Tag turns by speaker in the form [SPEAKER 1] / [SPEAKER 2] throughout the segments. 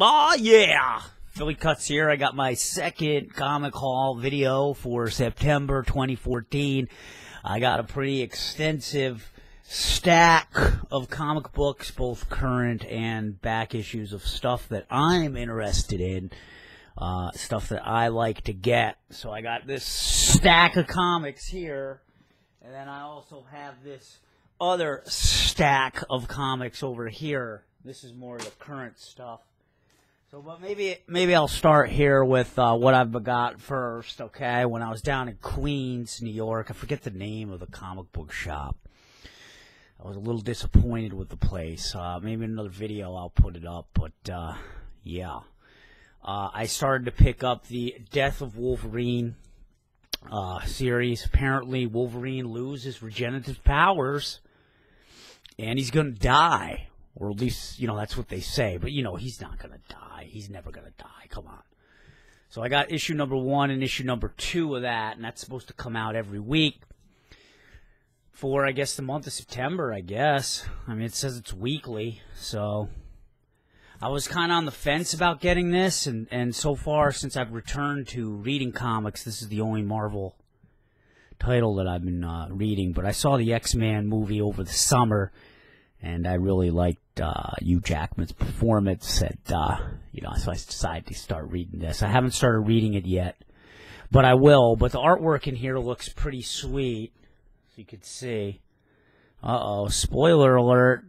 [SPEAKER 1] Oh, yeah! Philly Kuts here. I got my second comic haul video for September 2014. I got a pretty extensive stack of comic books, both current and back issues of stuff that I'm interested in, stuff that I like to get. So I got this stack of comics here, and then I also have this other stack of comics over here. This is more of the current stuff. So, but maybe I'll start here with what I've got first, okay? When I was down in Queens, New York, I forget the name of the comic book shop. I was a little disappointed with the place. Maybe in another video I'll put it up, but yeah. I started to pick up the Death of Wolverine series. Apparently, Wolverine loses regenerative powers, and he's going to die. Or at least, that's what they say. But, he's not going to die. He's never going to die. Come on. So I got issue number 1 and issue number 2 of that, and that's supposed to come out every week for, I guess, the month of September, I guess. I mean, it says it's weekly, so I was kind of on the fence about getting this, and so far, since I've returned to reading comics, this is the only Marvel title that I've been reading. But I saw the X-Men movie over the summer, and I really liked Hugh Jackman's performance, and, so I decided to start reading this. I haven't started reading it yet, but I will. But the artwork in here looks pretty sweet, as you can see. Uh-oh, spoiler alert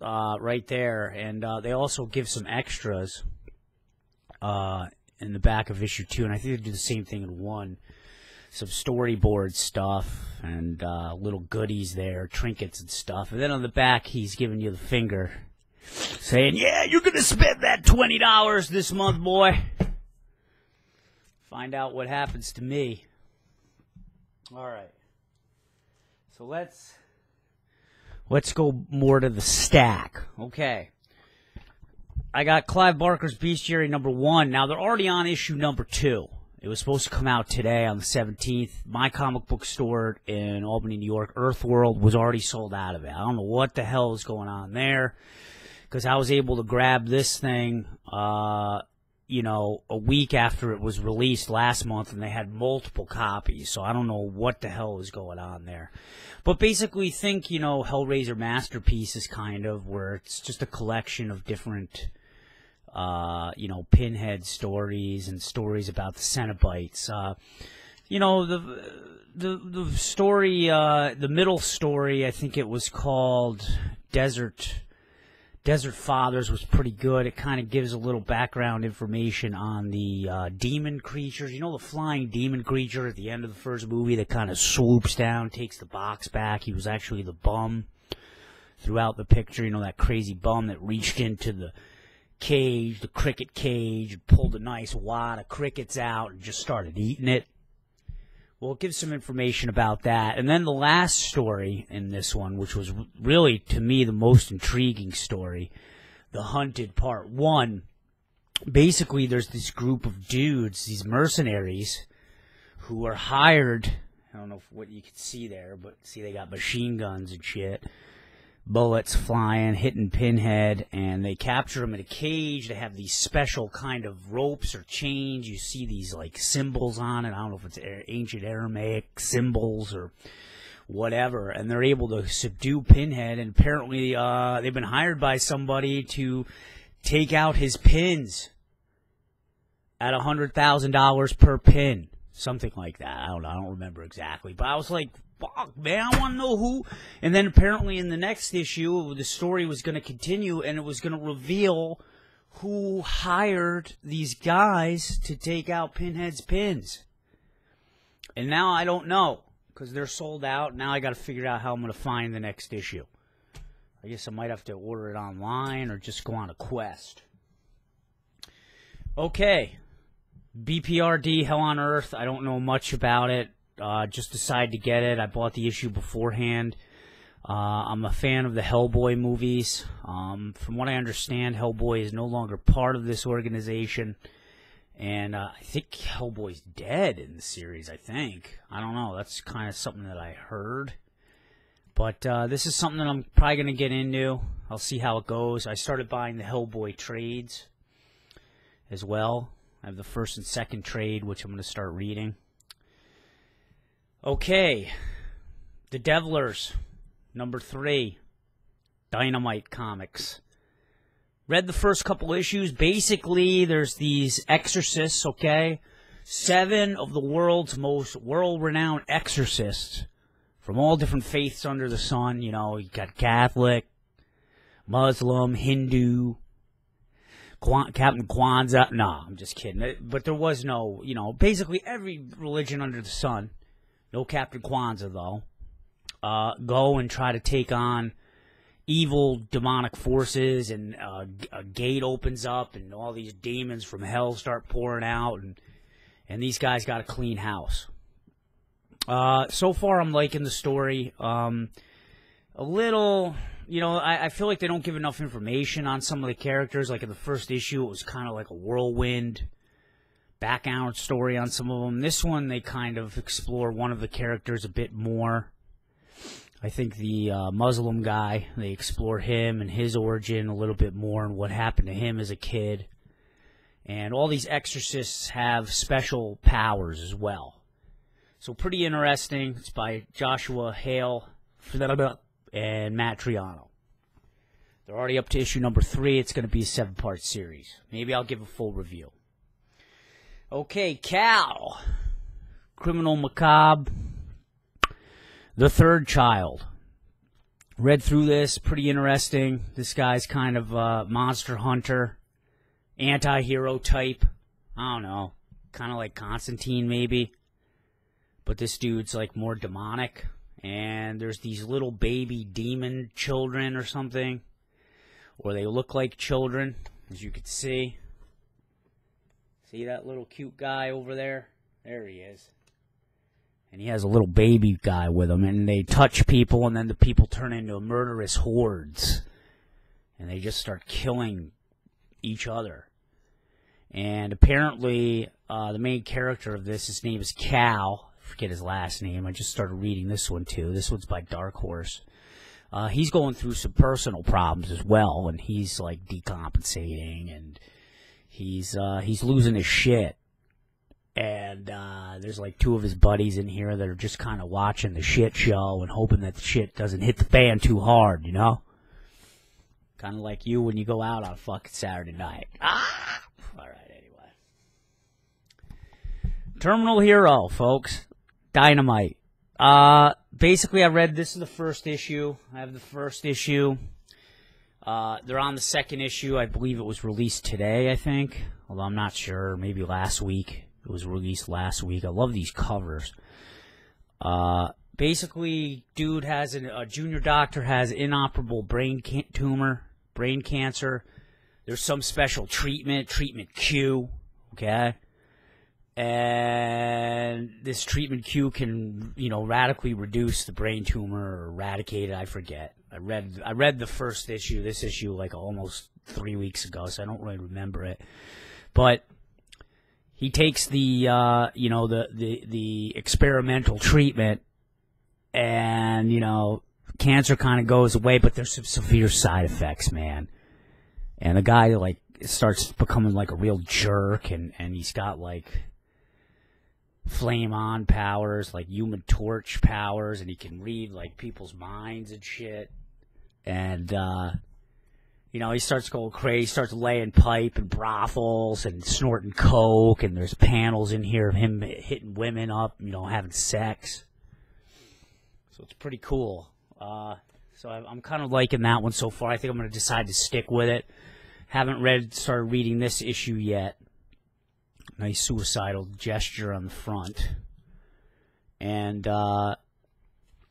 [SPEAKER 1] right there. And they also give some extras in the back of issue 2, and I think they do the same thing in 1. Some storyboard stuff and little goodies there, trinkets and stuff. And then on the back, he's giving you the finger, saying, yeah, you're going to spend that $20 this month, boy. Find out what happens to me. All right. So let's go more to the stack. Okay. I got Clive Barker's Bestiary number 1. Now, they're already on issue number 2. It was supposed to come out today on the 17th. My comic book store in Albany, New York, Earthworld, was already sold out of it. I don't know what the hell is going on there, because I was able to grab this thing, a week after it was released last month, and they had multiple copies. So I don't know what the hell is going on there. But basically think, Hellraiser Masterpieces, kind of, where it's just a collection of different Pinhead stories and stories about the Cenobites. The story, the middle story, I think it was called Desert Fathers, was pretty good. It kind of gives a little background information on the demon creatures. The flying demon creature at the end of the first movie that kind of swoops down, takes the box back. He was actually the bum throughout the picture. That crazy bum that reached into the cage, the cricket cage, pulled a nice wad of crickets out and just started eating it. Well, it gives some information about that. And then the last story in this one, which was really, to me, the most intriguing story, The Hunted Part 1. Basically, there's this group of dudes, these mercenaries, who are hired. I don't know what you can see there, but see, they got machine guns and shit. Bullets flying, hitting Pinhead, and they capture him in a cage. They have these special kind of ropes or chains. You see these, symbols on it. I don't know if it's ancient Aramaic symbols or whatever. And they're able to subdue Pinhead, and apparently they've been hired by somebody to take out his pins at $100,000 per pin. Something like that. I don't remember exactly. But I was like, fuck, man, I want to know who. And then apparently in the next issue, the story was going to continue, and it was going to reveal who hired these guys to take out Pinhead's pins. And now I don't know, because they're sold out. Now I got to figure out how I'm going to find the next issue. I guess I might have to order it online or just go on a quest. Okay. B.p.r.d. Hell on Earth. I don't know much about it. Just decided to get it. I bought the issue beforehand. I'm a fan of the Hellboy movies. From what I understand, Hellboy is no longer part of this organization. And I think Hellboy's dead in the series, I think. I don't know. That's kind of something that I heard. But this is something that I'm probably going to get into. I'll see how it goes. I started buying the Hellboy trades. as well. I have the first and second trade, which I'm going to start reading. Okay, The Devilers, number 3, Dynamite Comics. Read the first couple issues. Basically, there's these exorcists, okay? 7 of the world's most world-renowned exorcists from all different faiths under the sun. You know, you got Catholic, Muslim, Hindu, Captain Kwanzaa. No, I'm just kidding. But there was no, you know, basically every religion under the sun. No Captain Kwanzaa, though. Go and try to take on evil demonic forces, and a gate opens up, and all these demons from hell start pouring out, and these guys got a clean house. So far, I'm liking the story. A little, you know, I feel like they don't give enough information on some of the characters. Like in the first issue, it was kind of like a whirlwind background story on some of them. This one, they kind of explore one of the characters a bit more. I think the Muslim guy, they explore him and his origin a little bit more and what happened to him as a kid. And all these exorcists have special powers as well. So pretty interesting. It's by Joshua Hale and Matt Triano. They're already up to issue number 3. It's going to be a 7-part series. Maybe I'll give a full review. Okay, Cal. Criminal Macabre. The Third Child. Read through this, pretty interesting. This guy's kind of a monster hunter, anti-hero type. I don't know, kind of like Constantine maybe. But this dude's like more demonic. And there's these little baby demon children or something. Or they look like children, as you can see. See that little cute guy over there? There he is. And he has a little baby guy with him, and they touch people, and then the people turn into murderous hordes. And they just start killing each other. And apparently, the main character of this, his name is Cal. I forget his last name. I just started reading this one, too. This one's by Dark Horse. He's going through some personal problems as well, and he's, like, decompensating, and he's losing his shit. And there's like 2 of his buddies in here that are just kind of watching the shit show and hoping that the shit doesn't hit the fan too hard, you know? Kind of like you when you go out on a fucking Saturday night. Ah! Alright, anyway. Terminal Hero, folks. Dynamite. Basically, I read this is the first issue. I have the first issue. They're on the second issue. I believe it was released today, I think. Although I'm not sure. Maybe last week. It was released last week. I love these covers. Basically, dude has a junior doctor has inoperable brain cancer. There's some special treatment Q, okay? And this treatment Q can, you know, radically reduce the brain tumor or eradicate it. I forget. I read the first issue, this issue, like almost 3 weeks ago, so I don't really remember it. But he takes the, you know, the experimental treatment, and, you know, cancer kind of goes away, but there's some severe side effects, man. And the guy, like, starts becoming, like, a real jerk, and he's got, like, flame-on powers, like Human Torch powers, and he can read, like, people's minds and shit. And, you know, he starts going crazy, starts laying pipe in brothels and snorting coke, and there's panels in here of him hitting women up, you know, having sex. So it's pretty cool. So I'm kind of liking that one so far. I think I'm going to decide to stick with it. Haven't started reading this issue yet. Nice suicidal gesture on the front. And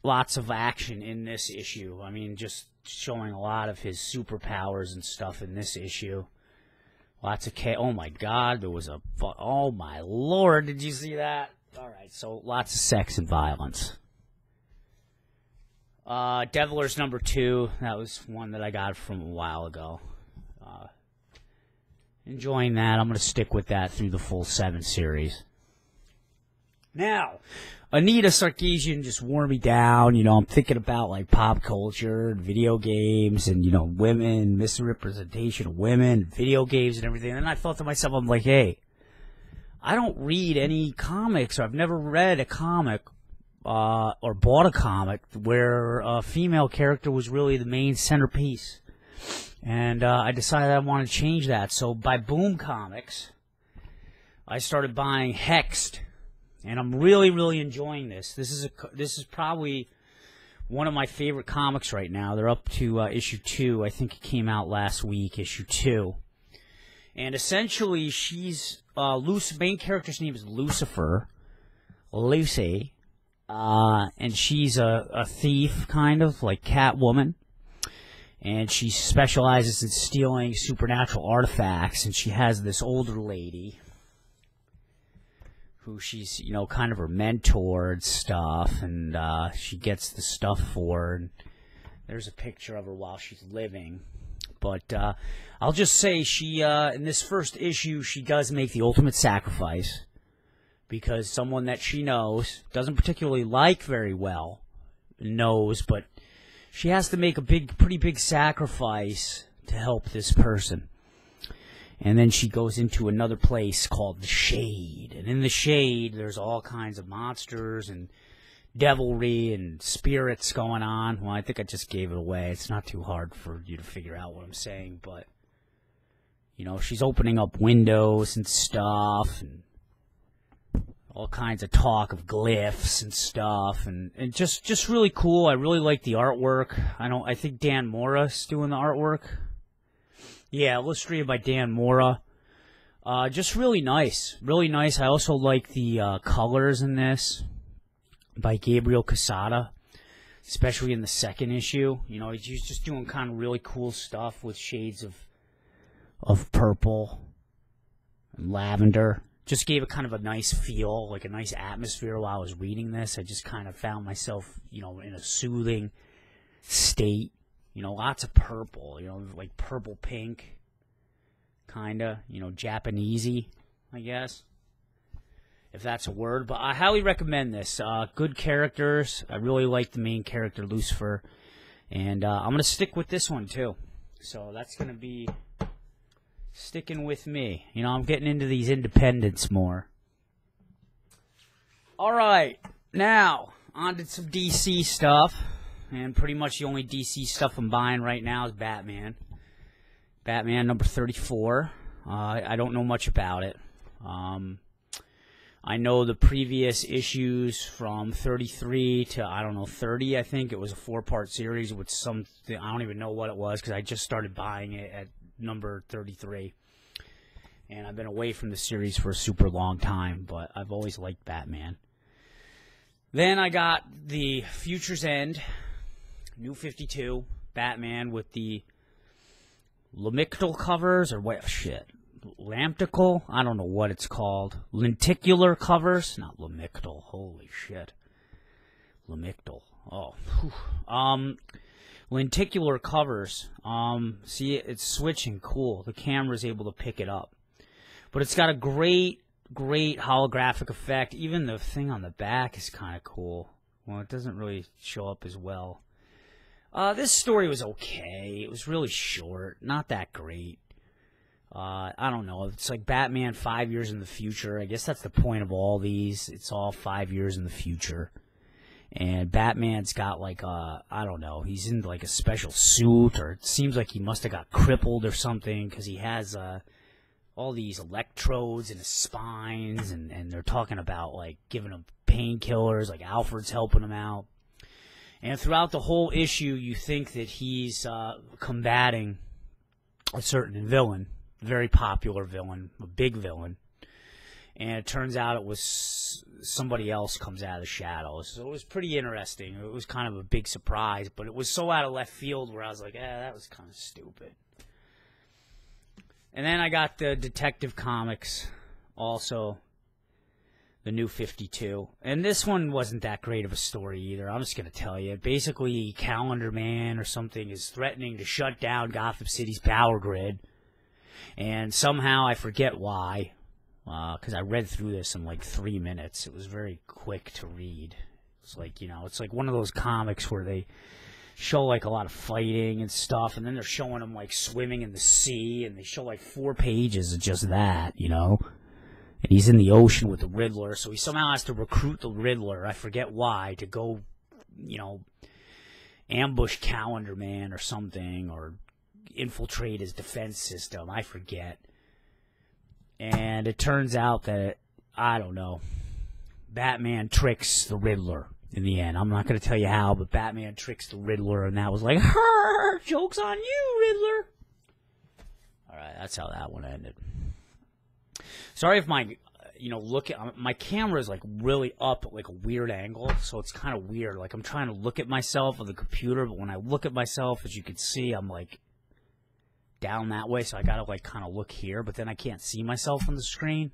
[SPEAKER 1] lots of action in this issue. I mean, just showing a lot of his superpowers and stuff in this issue. Lots of oh my god, there was oh my lord, did you see that? Alright, so lots of sex and violence. Devilers number 2, that was one that I got from a while ago. Enjoying that. I'm going to stick with that through the full 7 series. Now, Anita Sarkeesian just wore me down. You know, I'm thinking about, like, pop culture and video games and, you know, women, misrepresentation of women, video games and everything. And I thought to myself, I'm like, hey, I don't read any comics, or I've never read a comic or bought a comic where a female character was really the main centerpiece. And I decided I wanted to change that. So by Boom Comics, I started buying Hexed. And I'm really, really enjoying this. This is probably one of my favorite comics right now. They're up to issue 2. I think it came out last week, issue 2. And essentially, she's main character's name is Lucifer, Lucy, and she's a thief, kind of like Catwoman. And she specializes in stealing supernatural artifacts. And she has this older lady who she's, you know, kind of her mentor and stuff, and she gets the stuff for her, and there's a picture of her while she's living. But I'll just say she, in this first issue, she does make the ultimate sacrifice, because someone that she knows, doesn't particularly like very well, knows, but she has to make a pretty big sacrifice to help this person. And then she goes into another place called the Shade. And in the Shade, there's all kinds of monsters and devilry and spirits going on. Well, I think I just gave it away. It's not too hard for you to figure out what I'm saying. But, you know, she's opening up windows and stuff. And all kinds of talk of glyphs and stuff. And just really cool. I really like the artwork. I think Dan Mora's doing the artwork. Yeah, illustrated by Dan Mora. Just really nice. Really nice. I also like the colors in this by Gabriel Casada, especially in the second issue. You know, he's just doing kind of really cool stuff with shades of purple and lavender. Just gave it kind of a nice feel, like a nice atmosphere while I was reading this. I just kind of found myself, you know, in a soothing state. You know, lots of purple, you know, like purple pink, kind of, you know, Japanesey, I guess, if that's a word. But I highly recommend this. Good characters. I really like the main character, Lucifer. And I'm going to stick with this one, too. So that's going to be sticking with me. You know, I'm getting into these independents more. All right. Now, on to some DC stuff. And pretty much the only DC stuff I'm buying right now is Batman. Batman number 34. I don't know much about it. I know the previous issues from 33 to, I don't know, 30, I think. It was a 4-part series with something, I don't even know what it was, because I just started buying it at number 33. And I've been away from the series for a super long time, but I've always liked Batman. Then I got the Future's End. New 52, Batman with the lamical covers, or what, shit, lamtical? I don't know what it's called. Lenticular covers? Not lamical, holy shit. Lamical, oh. Lenticular covers, see, it's switching, cool. The camera's able to pick it up. But it's got a great holographic effect. Even the thing on the back is kind of cool. Well, it doesn't really show up as well. This story was okay. It was really short. Not that great. I don't know. It's like Batman 5 years in the future. I guess that's the point of all these. It's all 5 years in the future. And Batman's got like I don't know. He's in like a special suit, or it seems like he must have got crippled or something, because he has all these electrodes in his spines, and they're talking about like giving him painkillers, like Alfred's helping him out. And throughout the whole issue, you think that he's combating a certain villain, a very popular villain, a big villain. And it turns out it was somebody else comes out of the shadows. So it was pretty interesting. It was kind of a big surprise, but it was so out of left field where I was like, that was kind of stupid. And then I got the Detective Comics, also the New 52. And this one wasn't that great of a story either. I'm just going to tell you. Basically, Calendar Man or something is threatening to shut down Gotham City's power grid. And somehow, I forget why, because I read through this in like 3 minutes. It was very quick to read. It's like, you know, it's like one of those comics where they show like a lot of fighting and stuff, and then they're showing him like swimming in the sea, and they show like 4 pages of just that, you know. And he's in the ocean with the Riddler, so he somehow has to recruit the Riddler, I forget why, to go, you know, ambush Calendar Man or something, or infiltrate his defense system, I forget. And it turns out that, I don't know, Batman tricks the Riddler in the end. I'm not going to tell you how, but Batman tricks the Riddler, and that was like, joke's on you, Riddler. Alright, that's how that one ended. Sorry if my, you know, my camera is like really up at like a weird angle, so it's kind of weird. Like I'm trying to look at myself on the computer, but when I look at myself, as you can see, I'm like down that way, so I gotta like kind of look here, but then I can't see myself on the screen.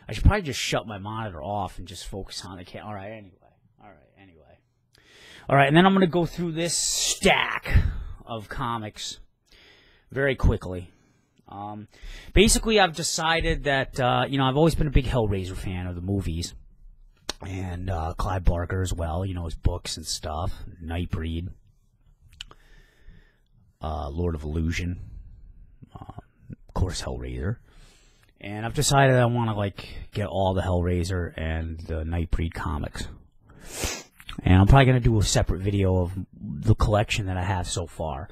[SPEAKER 1] I should probably just shut my monitor off and just focus on the camera. Alright, anyway. Alright, and then I'm gonna go through this stack of comics very quickly. Basically, I've decided that, you know, I've always been a big Hellraiser fan of the movies. And, Clive Barker as well, you know, his books and stuff. Nightbreed. Lord of Illusion. Of course, Hellraiser. And I've decided I want to, like, get all the Hellraiser and the Nightbreed comics. And I'm probably going to do a separate video of the collection that I have so far.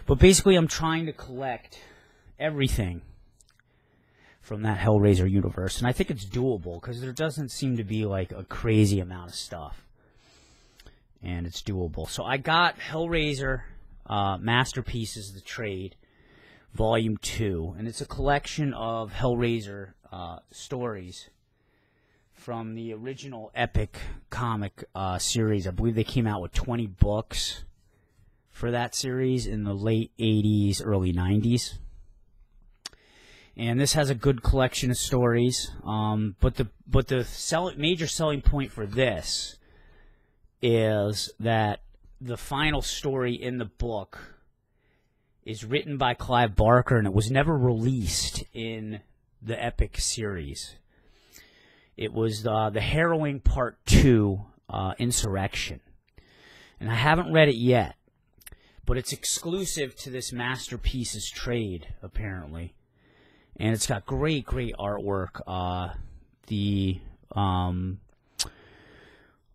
[SPEAKER 1] But basically, I'm trying to collect everything from that Hellraiser universe, and I think it's doable because there doesn't seem to be like a crazy amount of stuff, and it's doable. So I got Hellraiser Masterpieces, the Trade, Volume 2, and it's a collection of Hellraiser stories from the original Epic comic series. I believe they came out with 20 books for that series in the late 80s, early 90s. And this has a good collection of stories, but the major selling point for this is that the final story in the book is written by Clive Barker, and it was never released in the Epic series. It was the Harrowing Part 2, Insurrection. And I haven't read it yet, but it's exclusive to this Masterpieces Trade, apparently. And it's got great, great artwork. The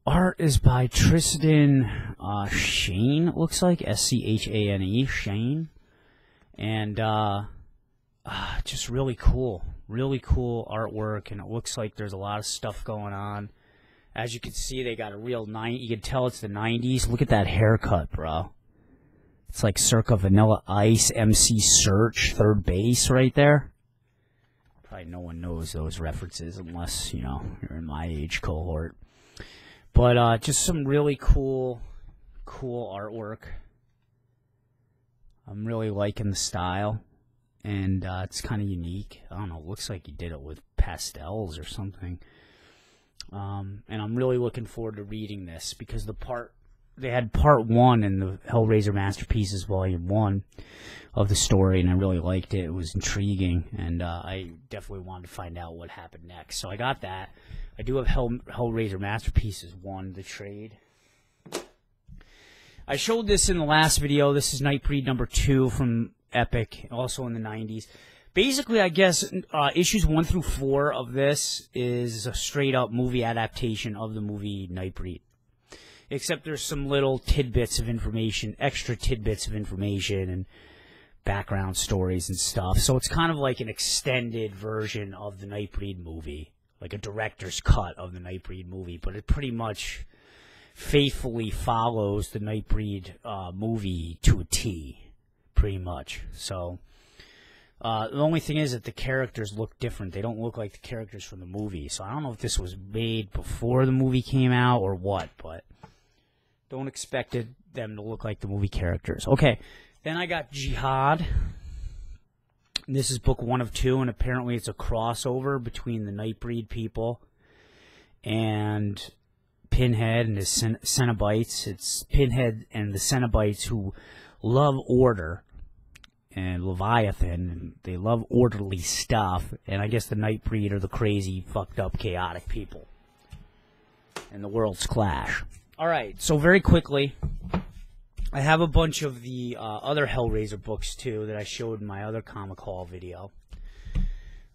[SPEAKER 1] art is by Tristan Shane, it looks like. S-C-H-A-N-E, Shane. And just really cool. Really cool artwork. And it looks like there's a lot of stuff going on. As you can see, they got a real you can tell it's the 90s. Look at that haircut, bro. It's like circa Vanilla Ice, MC Search, Third Base right there. Probably no one knows those references unless, you know, you're in my age cohort. But just some really cool artwork. I'm really liking the style. And it's kind of unique. I don't know, it looks like he did it with pastels or something. And I'm really looking forward to reading this because they had part 1 in the Hellraiser Masterpieces Volume 1 of the story, and I really liked it. It was intriguing, and I definitely wanted to find out what happened next. So I got that. I do have Hellraiser Masterpieces 1, the Trade. I showed this in the last video. This is Nightbreed number 2 from Epic, also in the 90s. Basically, I guess issues 1 through 4 of this is a straight-up movie adaptation of the movie Nightbreed. Except there's some little tidbits of information, extra tidbits of information, and background stories and stuff. So it's kind of like an extended version of the Nightbreed movie. Like a director's cut of the Nightbreed movie. But it pretty much faithfully follows the Nightbreed movie to a T. Pretty much. So the only thing is that the characters look different. They don't look like the characters from the movie. So I don't know if this was made before the movie came out or what, but don't expect them to look like the movie characters. Okay, then I got Jihad. This is book 1 of 2, and apparently it's a crossover between the Nightbreed people and Pinhead and his Cenobites. It's Pinhead and the Cenobites who love order, and Leviathan, and they love orderly stuff, and I guess the Nightbreed are the crazy, fucked up, chaotic people. And the worlds clash. Alright, so very quickly, I have a bunch of the other Hellraiser books, too, that I showed in my other comic haul video.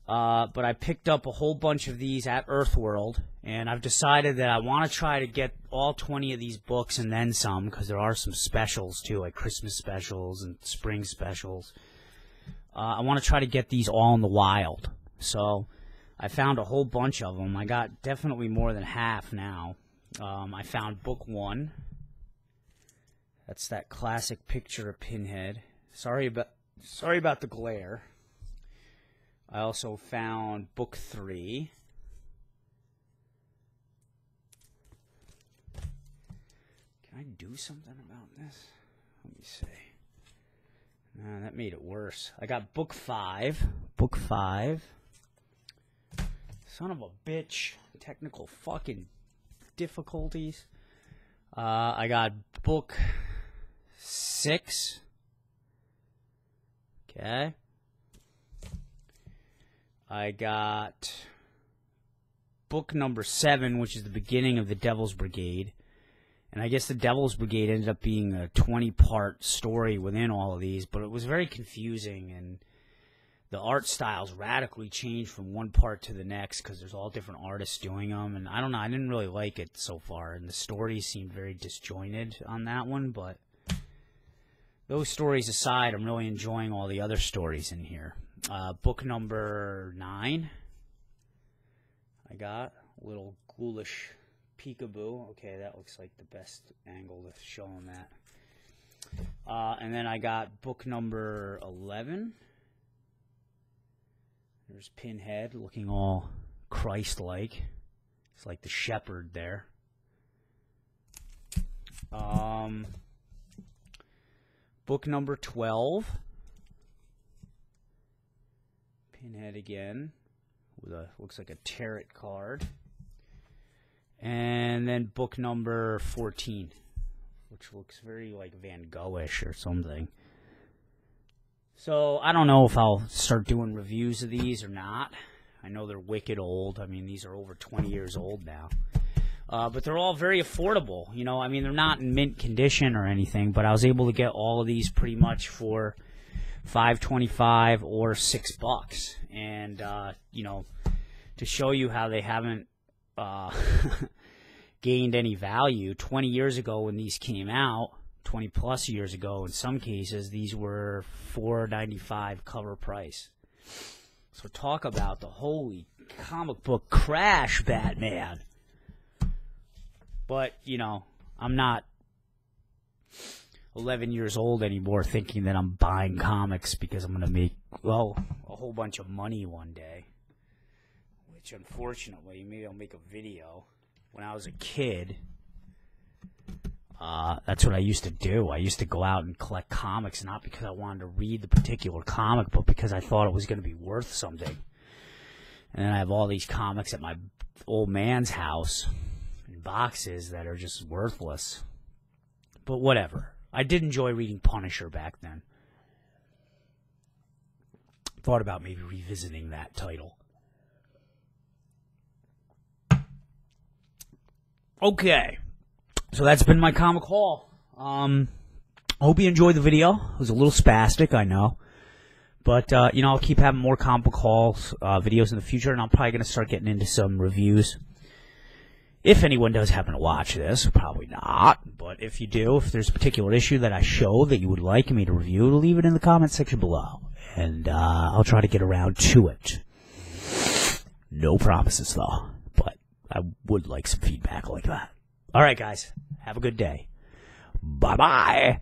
[SPEAKER 1] But I picked up a whole bunch of these at Earthworld, and I've decided that I want to try to get all 20 of these books and then some, because there are some specials, too, like Christmas specials and spring specials. I want to try to get these all in the wild. So I found a whole bunch of them. I got definitely more than half now. I found book 1. That's that classic picture of Pinhead. Sorry about the glare. I also found book 3. Can I do something about this? Let me see. Nah, that made it worse. I got book 5. Book 5. Son of a bitch. Technical fucking difficulties. I got book 6. Okay. I got book number 7, which is the beginning of the Devil's Brigade. And I guess the Devil's Brigade ended up being a 20-part story within all of these, but it was very confusing, and the art styles radically changed from one part to the next because there's all different artists doing them, and I don't know, I didn't really like it so far, and the stories seemed very disjointed on that one, but those stories aside, I'm really enjoying all the other stories in here. Book number 9, I got a little ghoulish peekaboo. Okay, that looks like the best angle to show them that. And then I got book number 11. There's Pinhead looking all Christ-like. It's like the shepherd there. Book number 12. Pinhead again, with a looks like a tarot card. And then book number 14, which looks very like Van Gogh-ish or something. So I don't know if I'll start doing reviews of these or not. I know they're wicked old. I mean, these are over 20 years old now. But they're all very affordable. You know, I mean, they're not in mint condition or anything, but I was able to get all of these pretty much for $5.25 or $6, and you know, to show you how they haven't gained any value. 20 years ago when these came out, 20 plus years ago in some cases, these were $4.95 cover price. So talk about the holy comic book crash, Batman. But you know, I'm not 11 years old anymore thinking that I'm buying comics because I'm going to make, well, a whole bunch of money one day. Which, unfortunately, maybe I'll make a video. When I was a kid, that's what I used to do. I used to go out and collect comics, not because I wanted to read the particular comic, but because I thought it was going to be worth something. And then I have all these comics at my old man's house in boxes that are just worthless. But whatever. I did enjoy reading Punisher back then. Thought about maybe revisiting that title. Okay. So that's been my comic haul. I hope you enjoyed the video. It was a little spastic, I know. But, you know, I'll keep having more comic book hauls, videos in the future, and I'm probably going to start getting into some reviews. If anyone does happen to watch this, probably not, but if you do, if there's a particular issue that I show that you would like me to review, leave it in the comment section below, and I'll try to get around to it. No promises, though, but I would like some feedback like that. All right, guys, have a good day. Bye-bye.